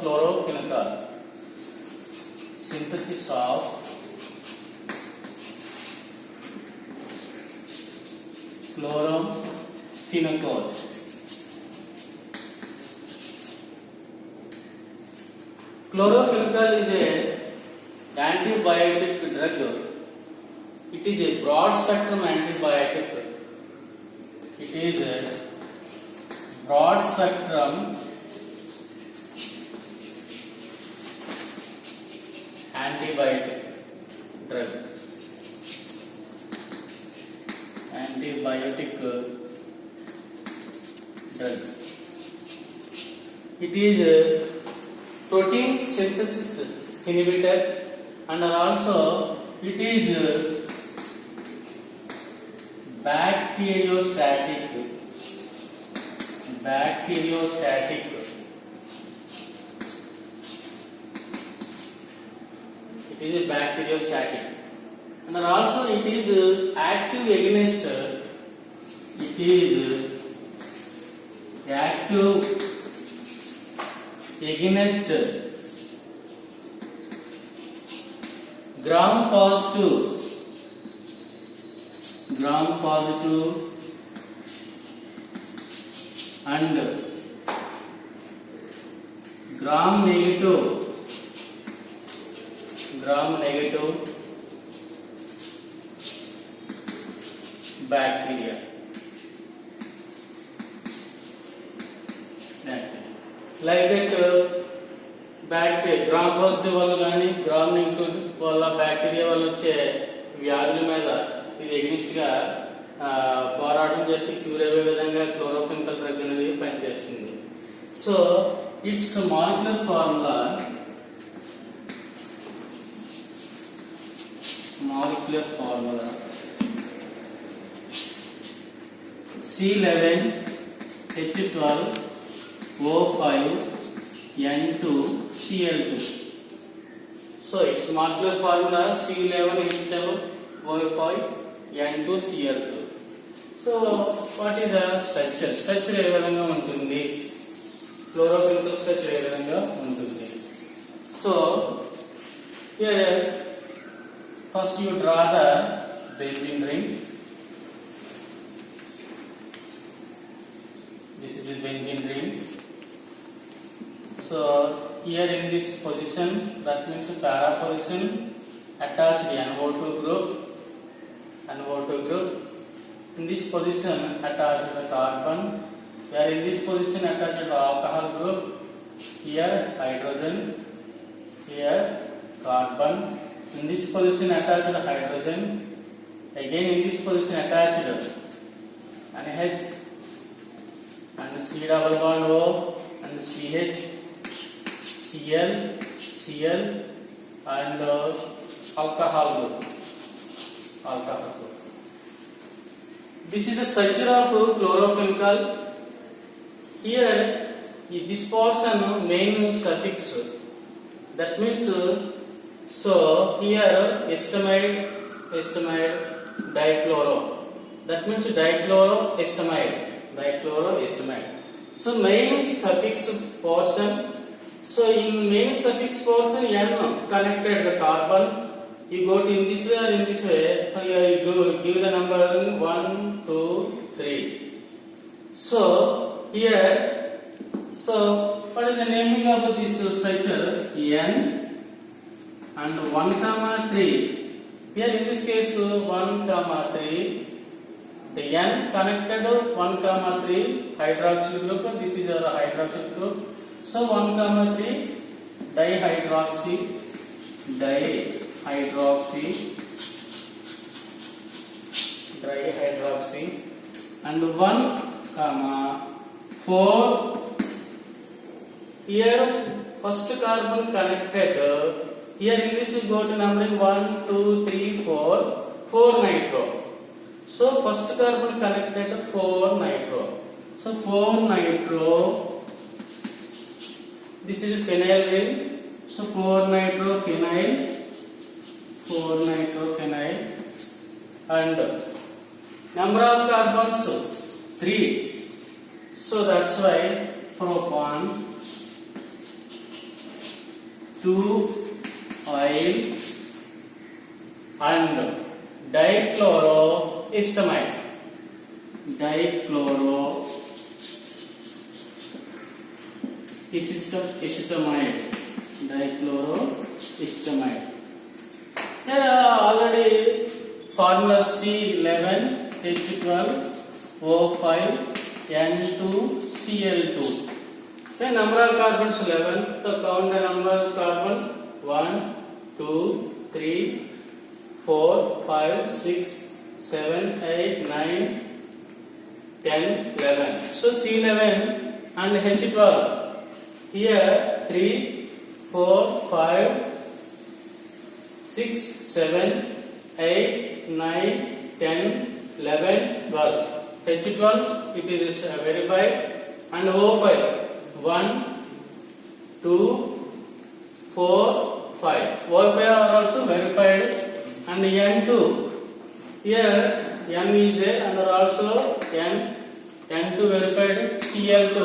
chlorophyll. Synthesis of chlorophyll. Chlorophyll is a antibiotic drug. It is a broad spectrum antibiotic. It is a broad spectrum antibiotic drug. Antibiotic drug. It is a protein synthesis inhibitor, and also it is bacteriostatic. It is a bacteriostatic, and also it is active against. It is active against gram positive and gram negative bacteria. Like that, bacteria gram positive వల్ల కానీ gram negative వల్ల bacteria వల్ల వచ్చే వ్యాధుల మీద ఇది against గా పోరాటం జరిపి క్యూర్ అయ్యే విధంగా క్లోరోఫిల్ డ్రగ్ అనేది పనిచేస్తుంది. So its molecular formula C11H12O5N2Cl2. So its molecular formula C11H12O5N2Cl2. So what is the structure? Structure ఏ విధంగా ఉంటుంది? Chlorophyll structure ఏ విధంగా ఉంటుంది? So here first you draw the benzene ring. This is the benzene ring. So here in this position, that means para position, attached NO2 group. In this position attached the carbon. Here in this position attached the alcohol group. Here hydrogen. Here carbon. In this position attached the hydrogen. Again in this position attached an H and C double bond O and CH, Cl and alcohol group. This is the structure of chlorophyll. Here this portion main suffix, that means so here estamide dichloro, that means dichloroestamide. So main suffix portion. So in main suffix portion N connected the carbon. You go to in this way or in this way. Here you give the number 1, 2, 3. So here, so what is the naming of this structure? N and 1,3. Here in this case 1,3. The N connected 1,3 hydroxyl group. This is our hydroxyl group. So 1,3 dihydroxy and 1,4. Here first carbon connected. Here in this we go to numbering 1, 2, 3, 4 nitro. So first carbon connected 4 nitro. So 4 nitro. This is phenyl ring. So 4 nitro phenyl and number of carbons 3. So that's why propan 2-oil and dichloroistamide. Dichloroistamide. Here already formula C11H12O5 N2Cl2. So number of carbons 11. So count the number of carbon 1, 2, 3, 4, 5, 6, 7, 8, 9, 10, 11. So C11 and H12. Here 3, 4, 5, 6, 7, 8, 9, 10, 11, 12. H12 it is verified and O5 1, 2, 4, 5. O5 are also verified and N2. Here N is there and also N2 verified, Cl2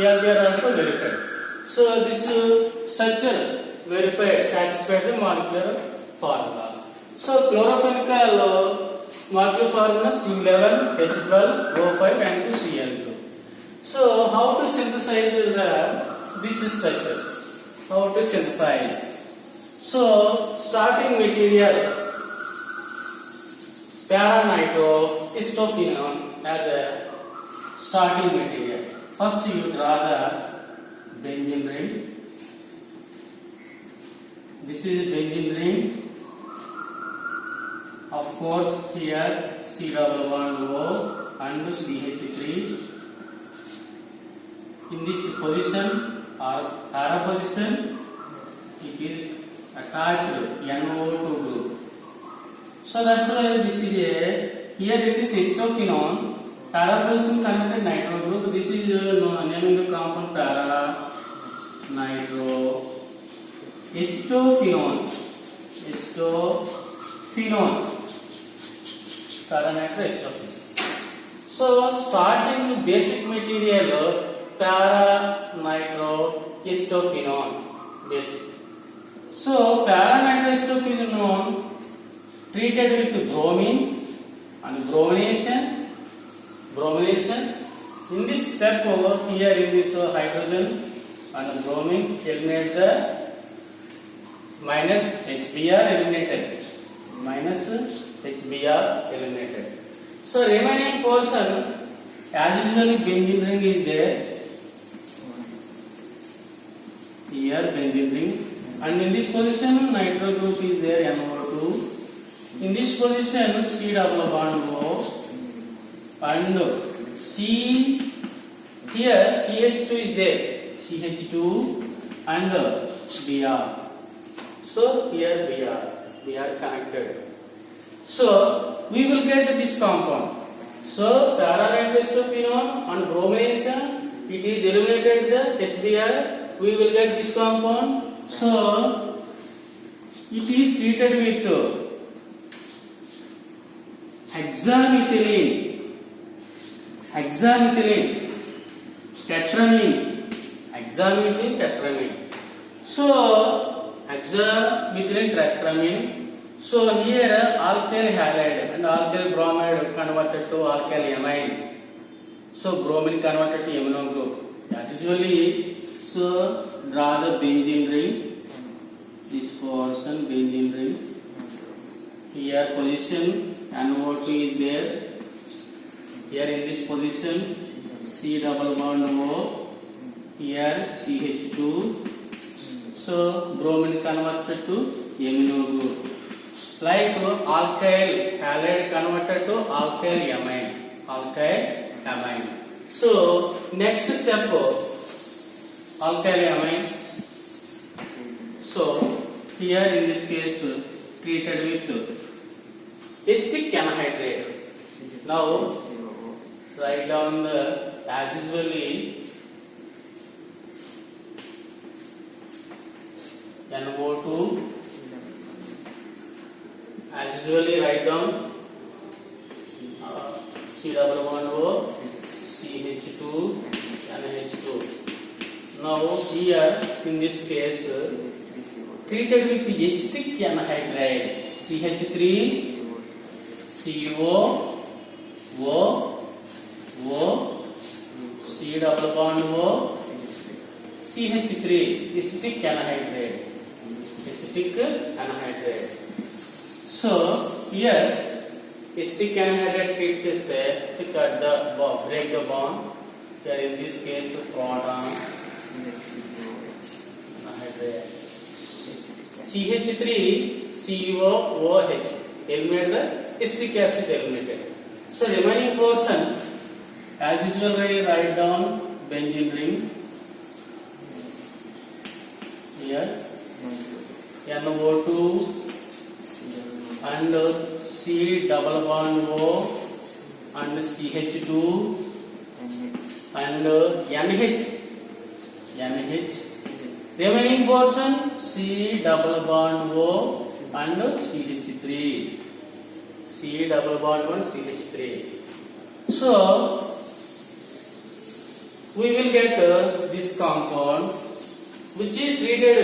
are also verified. So this structure verified, satisfied the molecular formula. So chlorophenical molecular formula C11, H12, O5 and Cl2. So how to synthesize this structure? How to synthesize? So starting material para-nitroistophenone as a starting material. First you draw the benzene ring. This is benzene ring. Of course here C11O and CH3. In this position or para position, it is attached NO2 group. So that's why this is here it is istophenone. Para position connected nitro group. This is naming the compound para nitro istophenone. Para nitro istophenone. So starting basic material para nitro istophenone basic. So para nitro istophenone treated with bromine and bromination. In this step here in this hydrogen and bromine eliminate the minus HBr eliminated. So remaining portion as usually benzene ring is there. Here benzene ring and in this position nitro group is there NO2. In this position C double bond O and C here CH2 is there, CH2 and Br. So here Br connected. So we will get this compound. So para-nitroistophenone and bromination, it is eliminated the HBr. We will get this compound. So it is treated with hexamethylene, tetramine. So hexamethylene tetramine. So here alkyl halide and alkyl bromide converted to alkyl amine. So bromine converted to amino group. As usually, so draw the benzene ring. This portion benzene ring. Here position NO2 is there. Here in this position C double bond O. Here CH2. So bromine converted to amino group. Like alkyl halide converted to alkyl amine. So next step alkyl amine. So here in this case treated with acetic anhydride. Now write down the as usually NO2. As usually write down C double bond O, CH2 and H2. Now here in this case treated with acetic anhydride CH3 CO O O C double bond O CH3 acetic anhydride. So here acetic anhydride treat cheste cut the break the bond. Here in this case proton anhydride CH3 COOH eliminate the acetic acid eliminated. So remaining portion as usual we write down benzene ring here NO2 and C double bond O and CH2 and NH. Remaining portion C double bond O and CH3. C double bond O and CH3. So we will get this compound which is treated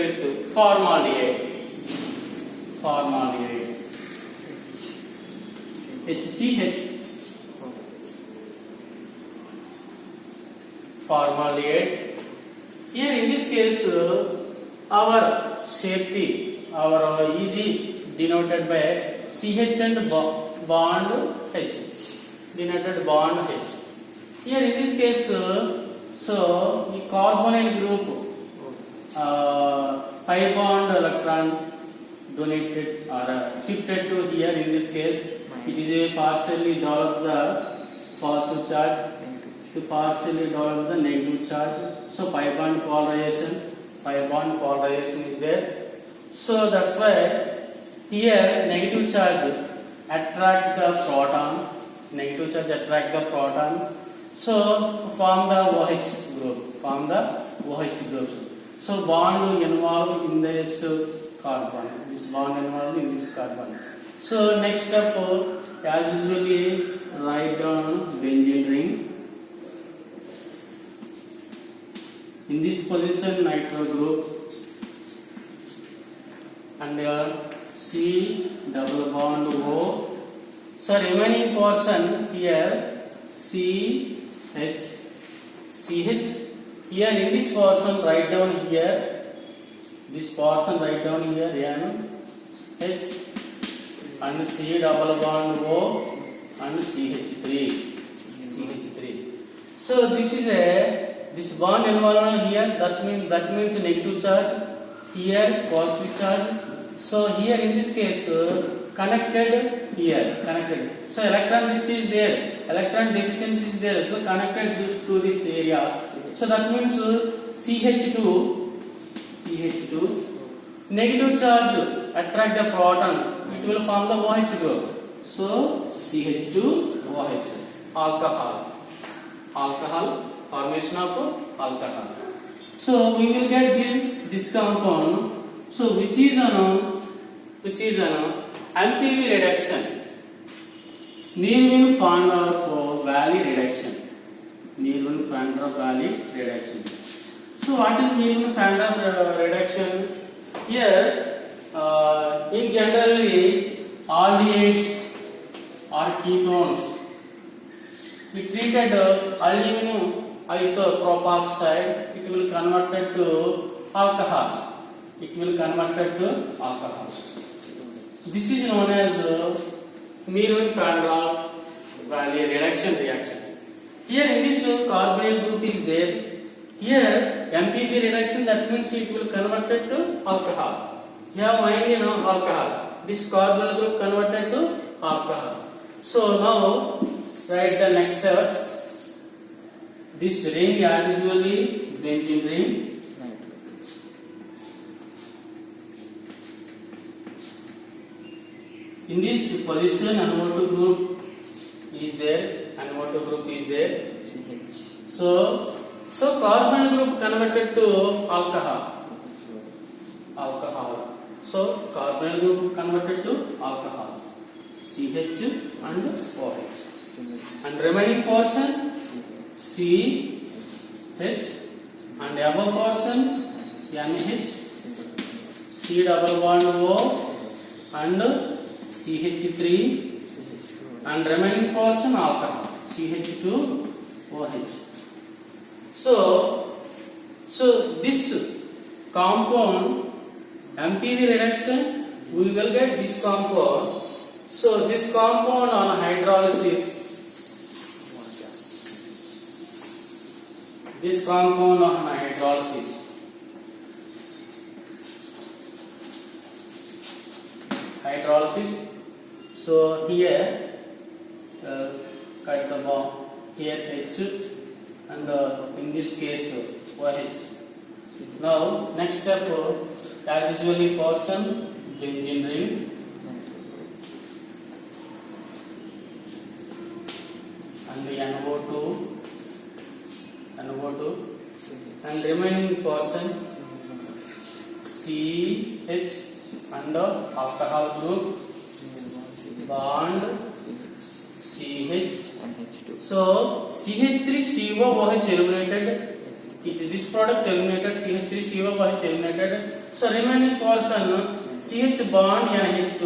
with formaldehyde. HCH formaldehyde. Here in this case our safety, our Eg denoted by CH and bond H, denoted bond H. Here in this case, so the carbonyl group pi bond electron donated or shifted to here. In this case, it is a partially developed the positive charge to partially develop the negative charge. So pi bond polarization is there. So that's why here negative charge attract the proton. So form the OH group. So bond involved in this carbon. So next step, as usually write down benzene ring. In this position nitro group and C double bond O. So remaining portion here CH. Here in this portion write down here. NH and C double bond O and CH3. So this is this bond involved here. That means negative charge. Here positive charge. So here in this case connected. So electron which is there, electron deficiency is there. So connected to this area. So that means CH2 negative charge attract the proton. It will form the OH group. So CH2OH alcohol formation of alcohol. So we will get this compound. So which is an MPV reduction, Nealman van der Waals reduction. So what is Nealman van der Waals reduction? Here in generally aldehydes or ketones, we treated aluminum isopropoxide, it will converted to alcohols. This is known as Nealman van der Waals reduction reaction. Here in this carbonyl group is there. Here MPV reduction, that means it will converted to alcohol. Here mainly alcohol. This carbonyl group converted to alcohol. So now write the next step. This ring as usually benzene ring. In this position NO2 group is there. So carbonyl group converted to alcohol. So carbonyl group converted to alcohol. CH and OH. And remaining portion CH, and above portion NH, C double bond O, and CH3, and remaining portion alcohol CH2OH. So this compound MPV reduction, we will get this compound. So this compound on hydrolysis, so here cut the bond, here H, and in this case OH. Now next step, as usually portion benzene ring, and NO2, and remaining portion CH and alcohol group bond CH. So CH3COOH eliminated. This product eliminated, CH3COOH eliminated. So remaining portion CH bond NH2,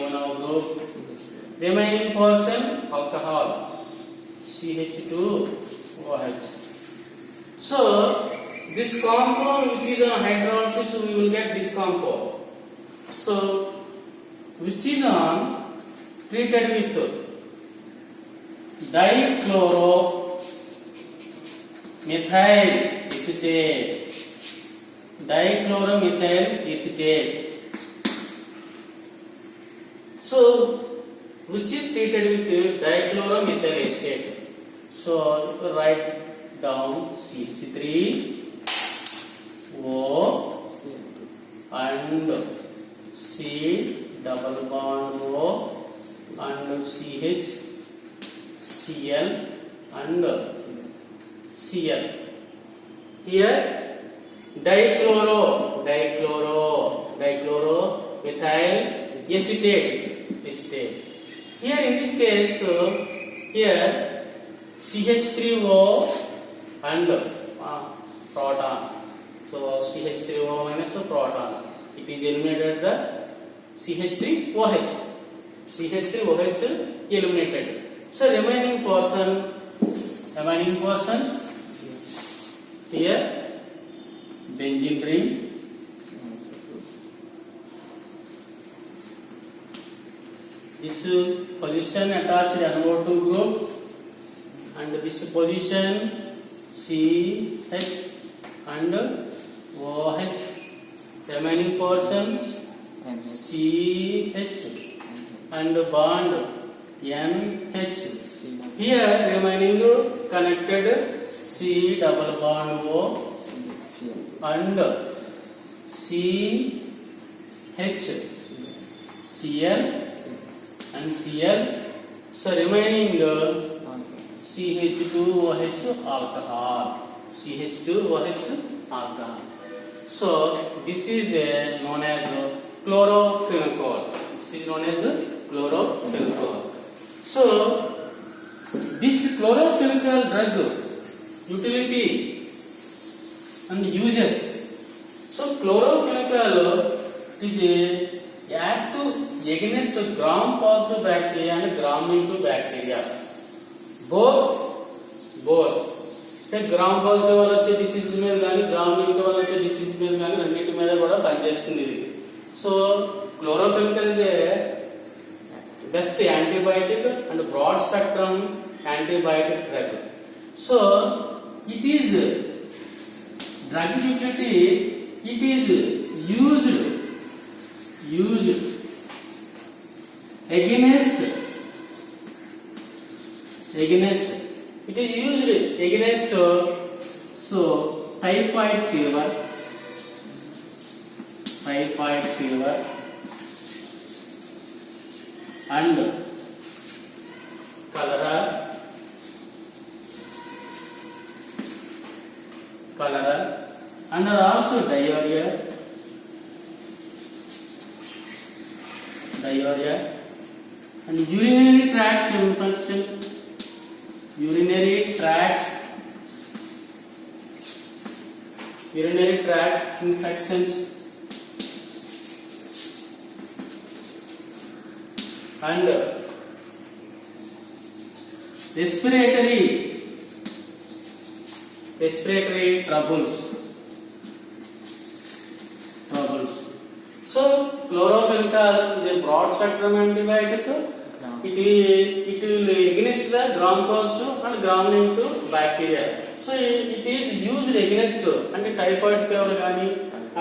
MNO group. Remaining portion alcohol CH2OH. So this compound which is on hydrolysis, we will get this compound. So which is on treated with dichloromethyl acetate. So which is treated with dichloromethyl acetate. So write down CH3O and C double bond O and CH, Cl and Cl. Here dichloromethyl acetate. Here in this case, here CH3O and proton. So CH3O minus the proton. It is eliminated the CH3OH. Eliminated. So remaining portion here benzene ring, this position attached NO2 group, and this position CH and OH. Remaining portions CH and bond NH. Here remaining connected C double bond O and CH, Cl and Cl. So remaining CH2OH alcohol. So this is known as chlorophenol. So this chlorophenol drug utility and uses. So chlorophenol is active against gram-positive bacteria and gram-negative bacteria. Both. Gram positive వల్ల వచ్చే disease మీద కానీ gram negative వల్ల వచ్చే disease మీద కానీ రెండింటి మీద కూడా పనిచేస్తుంది ఇది. So chloramphenicol is best antibiotic and broad spectrum antibiotic drug. So it is drug utility, it is used against it is used against so typhoid fever and cholera and also diarrhea and urinary tract infection urinary tract infections and respiratory troubles. So chlorophyll is a broad spectrum antibiotic. It will against the gram-positive and gram-negative bacteria. So it is used against అంటే typhoid fever గానీ,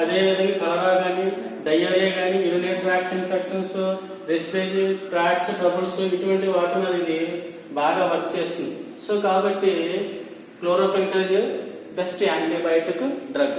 అదే విధంగా కలరా గానీ, diarrhea గానీ, urinary tract infections, respiratory tracts troubles ఇటువంటి వాటిని అది బాగా వర్క్ చేస్తుంది. సో కాబట్టి క్లోరోఫెన్కల్ బెస్ట్ యాంటీబయాటిక్ డ్రగ్.